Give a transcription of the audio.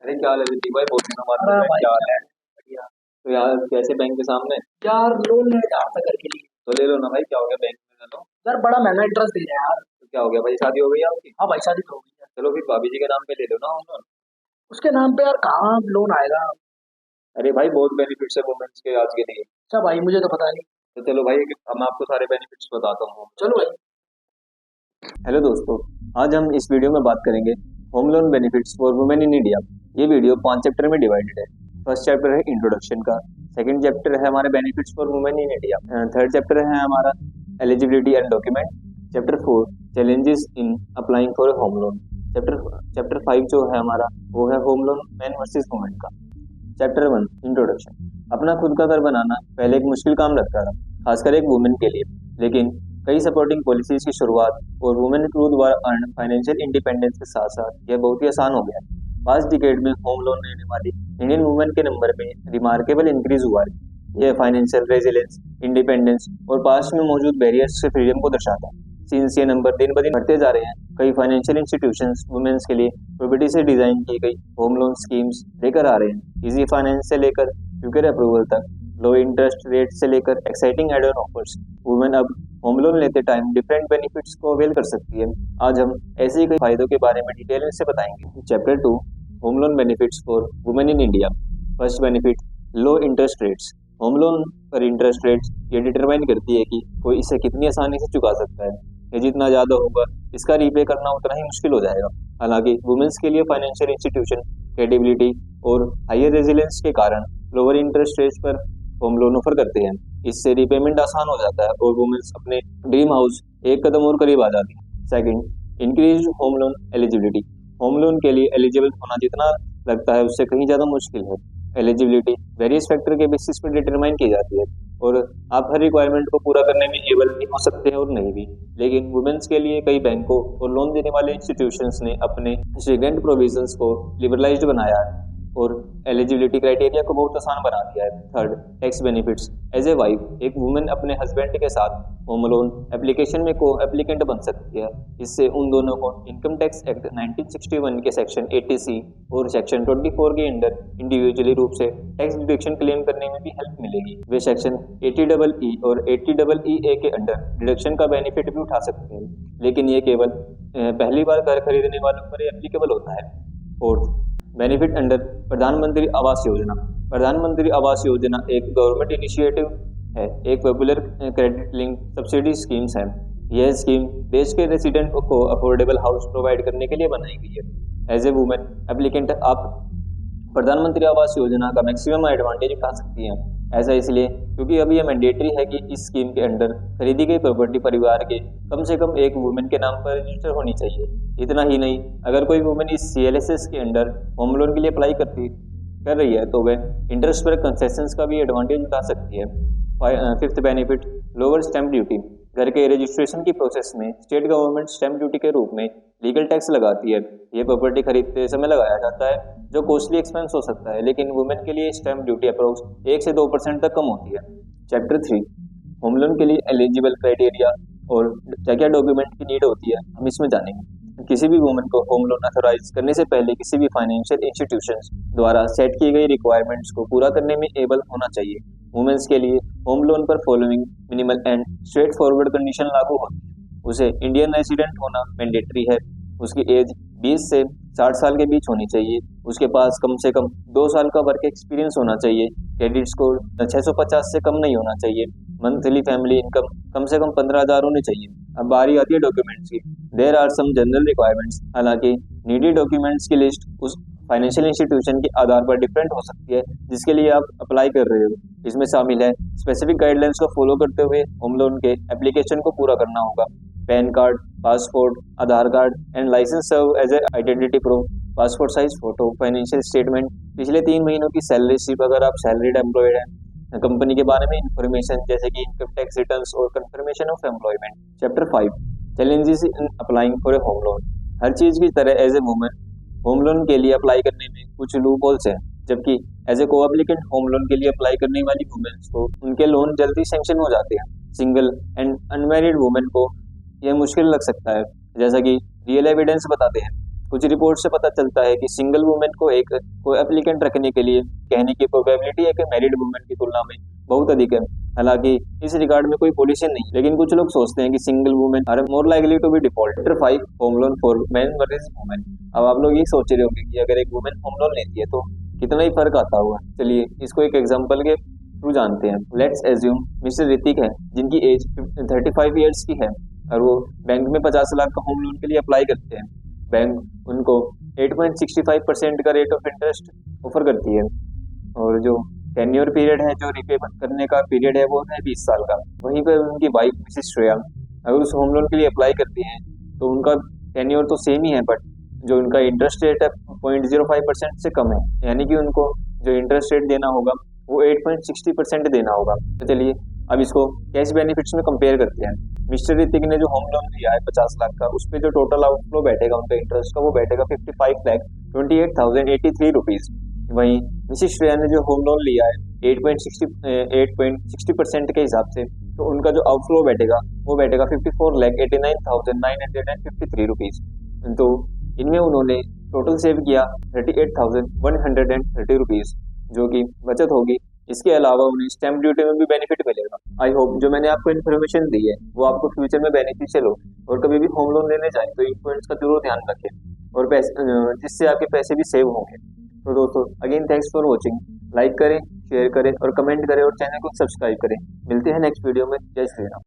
अरे क्या हाल है ऋतिक भाई, बहुत दिनों बाद अरे मिल रहे हैं। भाई क्या हाल है? यार बढ़िया। तो यार कैसे बैंक के सामने? यार लोन लेने जा रहा था घर के लिए। तो ले लो ना भाई, क्या हो गया, बैंक में ले लो। यार बड़ा महंगा इंटरेस्ट दे रहे हैं यार। तो क्या हो गया भाई, शादी हो गई आपकी? हाँ भाई शादी तो हो गई है। चलो फिर भाभी जी के नाम पे ले लो ना होम लोन। उसके नाम पे यार कहाँ लोन आएगा। अरे भाई बहुत बेनिफिट्स है वुमेन्स के आज के लिए। अच्छा भाई मुझे तो पता नहीं। तो चलो भाई, मैं आपको सारे बेनिफिट्स बताता हूँ। चलो भाई। हेलो दोस्तों, आज हम इस वीडियो में बात करेंगे home loan benefits for women in India. ये वीडियो 5 चैप्टर में डिवाइडेड है। फर्स्ट चैप्टर है इंट्रोडक्शन का। सेकंड चैप्टर है हमारे benefits for women in India. Third chapter है हमारा eligibility and document. Chapter 4 challenges in applying for home loan. Chapter chapter 5 जो है हमारा, वो है home loan man versus women का। Chapter 1 introduction. अपना खुद का घर बनाना पहले एक मुश्किल काम लगता था, खासकर एक वुमेन के लिए। लेकिन कई सपोर्टिंग पॉलिसीज की शुरुआत और वुमेन ग्रोथ द्वारा अर्न फाइनेंशियल इंडिपेंडेंस के साथ साथ यह बहुत ही आसान हो गया है। पास्ट डिकेड में होम लोन लेने वाली इंडियन वुमेन के नंबर में रिमार्केबल इंक्रीज हुआ है। यह फाइनेंशियल रेजिलेंस, इंडिपेंडेंस और पास्ट में मौजूद बैरियर्स से फ्रीडम को दर्शाता है। सिंस ये नंबर दिन ब दिन बढ़ते जा रहे हैं, कई फाइनेंशियल इंस्टीट्यूशंस वुमेन्स के लिए प्रॉपर्टी से डिजाइन की गई होम लोन स्कीम्स लेकर आ रहे हैं। इजी फाइनेंस से लेकर फ्यूचर अप्रूवल तक, लो इंटरेस्ट रेट से लेकर exciting add on offers, women अब होम लोन लेते टाइम डिफरेंट बेनिफिट्स को अवेल कर सकती है। आज हम ऐसे ही कई फायदों के बारे में डिटेल से बताएंगे। Chapter 2 home loan benefits for women in India. First benefit, low interest rates. Home loan पर इंटरेस्ट रेट्स ये डिटरमाइन करती है कि कोई इसे कितनी आसानी से चुका सकता है। ये जितना ज्यादा होगा, इसका रीपे करना उतना ही मुश्किल हो जाएगा। हालांकि वुमेन्स के लिए फाइनेंशियल इंस्टीट्यूशन क्रेडिबिलिटी और हायर रेजिलेंस के कारण लोअर इंटरेस्ट रेट्स पर होम लोन ऑफर करते हैं। इससे रिपेमेंट आसान हो जाता है और वुमेन्स अपने ड्रीम हाउस एक कदम और करीब आ जाती है। Second, increase home loan eligibility. Home loan के लिए एलिजिबल होना जितना लगता है उससे कहीं ज्यादा मुश्किल है। एलिजिबिलिटी वेरियस फैक्टर के बेसिस पर डिटरमाइन की जाती है और आप हर रिक्वायरमेंट को पूरा करने में एबल भी हो सकते हैं और नहीं भी। लेकिन वुमेन्स के लिए कई बैंकों और लोन देने वाले इंस्टीट्यूशंस ने अपने स्ट्रिगेंट प्रोविजंस को लिबरलाइज्ड बनाया है और एलिजिबिलिटी क्राइटेरिया को बहुत आसान बना दिया है। Third, tax benefits. As a wife एक वुमेन अपने हस्बैंड के साथ होम लोन एप्लीकेशन में को एप्लीकेंट बन सकती है। इससे उन दोनों को इनकम टैक्स एक्ट 1961 के सेक्शन 80C और सेक्शन 24 के अंडर इंडिविजुअली रूप से टैक्स डिडक्शन क्लेम करने में भी हेल्प मिलेगी। वे सेक्शन 80EE और 80EE के अंडर डिडक्शन का बेनिफिट भी उठा सकते हैं, लेकिन ये केवल पहली बार घर खरीदने वालों पर एप्लीकेबल होता है। फोर्थ, बेनिफिट अंडर प्रधानमंत्री आवास योजना। प्रधानमंत्री आवास योजना एक गवर्नमेंट इनिशिएटिव है, एक popular credit link subsidy schemes है। यह स्कीम देश के रेसिडेंट को अफोर्डेबल हाउस प्रोवाइड करने के लिए बनाई गई है। एज ए वुमेन एप्लीकेंट आप प्रधानमंत्री आवास योजना का मैक्सिमम एडवांटेज उठा सकती हैं। ऐसा इसलिए क्योंकि अभी यह मैंडेटरी है कि इस स्कीम के अंडर खरीदी गई प्रॉपर्टी परिवार के कम से कम एक वुमेन के नाम पर रजिस्टर होनी चाहिए। इतना ही नहीं, अगर कोई वुमेन इस CLSS के अंडर होम लोन के लिए अप्लाई कर रही है तो वह इंटरेस्ट पर कंसेशंस का भी एडवांटेज उठा सकती है। Fifth benefit, lower stamp duty. घर के रजिस्ट्रेशन की प्रोसेस में स्टेट गवर्नमेंट स्टैंप ड्यूटी के रूप में लीगल टैक्स लगाती है। ये प्रॉपर्टी खरीदते समय लगाया जाता है, जो कॉस्टली एक्सपेंस हो सकता है, लेकिन वुमेन के लिए स्टैंप ड्यूटी अप्रोक्स 1 से 2% तक कम होती है। चैप्टर 3 होम लोन के लिए एलिजिबल क्राइटेरिया और क्या क्या डॉक्यूमेंट की नीड होती है, हम इसमें जानेंगे। किसी भी वुमेन को होम लोन अथोराइज करने से पहले किसी भी फाइनेंशियल इंस्टीट्यूशंस द्वारा सेट की गई रिक्वायरमेंट्स को पूरा करने में एबल होना चाहिए। वुमेन्स के लिए होम लोन पर following minimal and straight forward condition लागू होती है। उसे इंडियन रेसिडेंट होना मैंडेटरी है। उसकी एज 20 से 60 साल के बीच होनी चाहिए। उसके पास कम से कम 2 साल का वर्क एक्सपीरियंस होना चाहिए। क्रेडिट स्कोर 650 से कम नहीं होना चाहिए। मंथली फैमिली इनकम कम से कम 15,000 होनी चाहिए। अब बारी आती है डॉक्यूमेंट्स की। There are some general requirements. हालांकि नीडी डॉक्यूमेंट्स की लिस्ट उस फाइनेंशियल इंस्टीट्यूशन के आधार पर डिफरेंट हो सकती है जिसके लिए आप अप्लाई कर रहे हो। इसमें शामिल है स्पेसिफिक गाइडलाइंस को फॉलो करते हुए होम लोन के एप्लीकेशन को पूरा करना होगा। PAN card, passport, Aadhaar card and licence serve as a identity proof, passport size photo, financial statement, पिछले 3 महीनों की सैलरी स्लिप अगर आप सैलरीड एम्प्लॉयड हैं, कंपनी के बारे में इंफॉर्मेशन जैसे कि इनकम टैक्स रिटर्न्स और confirmation of employment. Chapter 5 challenges in applying for a home loan. हर चीज की तरह as a woman home loan के लिए अप्लाई करने में कुछ लूप होल्स हैं, जबकि एज ए को एप्लीकेंट होम लोन के लिए अप्लाई करने वाली वुमेन्स को उनके लोन जल्दी सैंक्शन हो जाते हैं। सिंगल एंड अनमैरिड वुमेन को यह मुश्किल लग सकता है, जैसा कि रियल एविडेंस बताते हैं। कुछ रिपोर्ट से पता चलता है कि सिंगल वुमेन को एक को एप्लीकेंट रखने के लिए कहने की प्रोबेबिलिटी एक मैरिड वुमेन की तुलना में बहुत अधिक है। हालांकि इस रिगार्ड में कोई पॉलिसी नहीं, लेकिन कुछ लोग सोचते हैं कि single women are more likely to be default. Chapter 5 home loan for man versus women. अब आप लोग ये सोच रहे होंगे कि अगर एक वुमेन होम लोन लेती है तो कितना ही फर्क आता होगा। चलिए इसको एक एग्जांपल के थ्रू जानते हैं। लेट्स एज्यूम मिस्टर ऋतिक है, जिनकी एज 35 ईयर्स की है और वो बैंक में 50 लाख का होम लोन के लिए अप्लाई करते हैं। बैंक उनको 8.65% का रेट ऑफ इंटरेस्ट ऑफर करती है और जो टेन्योर पीरियड है, जो रिपे करने का पीरियड है, वो है 20 साल का। वहीं पर उनकी वाइफ मिसेस श्रेया अगर उस होम लोन के लिए अप्लाई करती हैं तो उनका टेन्योर तो सेम ही है, बट जो उनका इंटरेस्ट रेट है 0.05% से कम है, यानी कि उनको जो इंटरेस्ट रेट देना होगा वो 8.60% देना होगा। तो चलिए अब इसको कैश बेनिफिट्स में कंपेयर करते हैं। मिस्टर ऋतिक ने जो होम लोन लिया है 50 लाख का, उस पर जो टोटल आउटफ्लो बैठेगा उनका इंटरेस्ट का, वो बैठेगा 55,28,083 रुपीज। वहीं मिसेस श्रेया ने जो होम लोन लिया है 8.60% के हिसाब से, तो उनका जो आउटफ्लो बैठेगा वो बैठेगा 54,89,953 रुपीज। तो इनमें उन्होंने टोटल सेव किया 38,130 रुपीज, जो कि बचत होगी। इसके अलावा उन्हें स्टैम्प ड्यूटी में भी बेनिफिट मिलेगा। आई होप जो मैंने आपको इन्फॉर्मेशन दी है वो आपको फ्यूचर में बेनिफिशियल हो, और कभी भी होम लोन लेने जाए तो इन पॉइंट्स का जरूर ध्यान रखें और पैसे जिससे आपके पैसे भी सेव होंगे। तो दोस्तों again thanks for watching. Like करें, शेयर करें और कमेंट करें और चैनल को सब्सक्राइब करें। मिलते हैं नेक्स्ट वीडियो में। जय श्री राम।